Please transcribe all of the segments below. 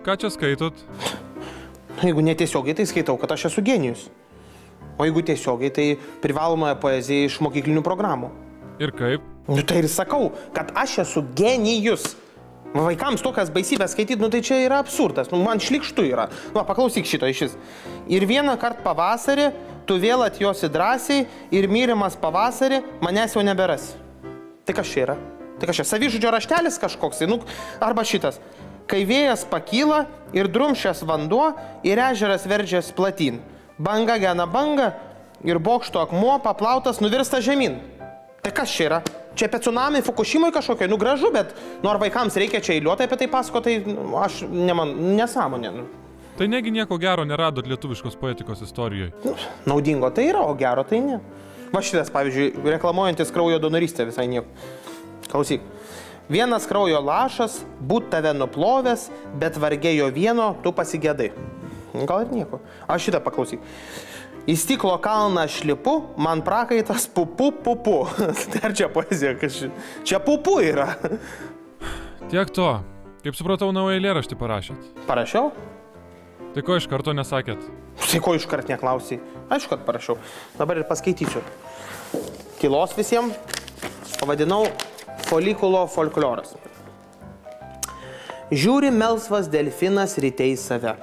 ką čia skaitot? Jeigu netiesiogiai, tai skaitau, kad aš esu genijus. O jeigu tiesiogiai, tai privalomąją poeziją iš mokyklinių programų. Ir kaip? Nu tai ir sakau, kad aš esu genijus. Vaikams tokias baisybės skaityti, nu tai čia yra absurdas. Nu, man šlikštu yra. Nu, paklausyk šito iš šis. Ir vieną kartą pavasarį, tu vėl atjosi drąsiai ir myrimas pavasarį manęs jau neberasi. Tai kas čia yra? Tai kas čia? Savižudžio raštelis kažkoks. Nu, arba šitas. Kai vėjas pakyla ir drumščias vanduo ir ežeras verdžias platyn. Banga gena banga ir bokšto akmuo paplautas nuvirsta žemyn. Tai kas čia yra? Čia apie tsunami Fukushimai kažkokiai, nu gražu, bet ar vaikams reikia čia eiliuotai apie tai pasako, tai aš nesąmonė. Tai negi nieko gero neradot lietuviškos poetikos istorijoje? Naudingo tai yra, o gero tai ne. Va šitas, pavyzdžiui, reklamuojantis kraujo donorystę visai nieko. Klausyk. Vienas kraujo lašas, būt tave nuplovęs, bet vargėjo vieno, tu pasigėdai. Gal ir nieko. Aš šitą paklausyk. Į stiklo kalną aš lipu, man prakaitas pupu. Tai ar čia poezija, kas čia pupu yra? Tiek to. Kaip supratau, naują eilėraštį parašėt. Parašiau? Tai ko iš karto nesakėt? Tai ko iš karto neklausai? Aišku, kad parašiau. Dabar ir paskaitysiu. Tylos visiems. Pavadinau folikulo folkloras. Žiūri melsvas delfinas ryte į save.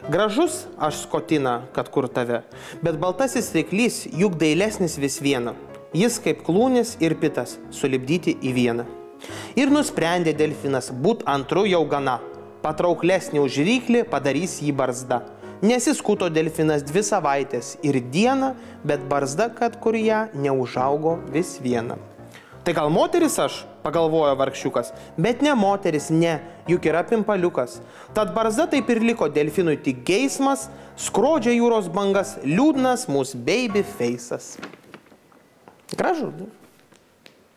Gražus aš skotina, kad kur tave, bet baltasis ryklys juk dailesnis vis viena. Jis kaip klūnis ir pitas sulipdyti į vieną. Ir nusprendė delfinas būt antru jau gana. Patrauklesnį už ryklį padarys jį barzda. Nesiskuto delfinas 2 savaitės ir dieną, bet barzda, kad kur ją neužaugo vis viena. Tai gal moteris aš, pagalvojo vargšiukas, bet ne moteris, ne, juk yra pimpaliukas. Tad barzda taip ir liko delfinui tik geismas, skrodžia jūros bangas, liūdnas mūsų baby face'as. Gražu.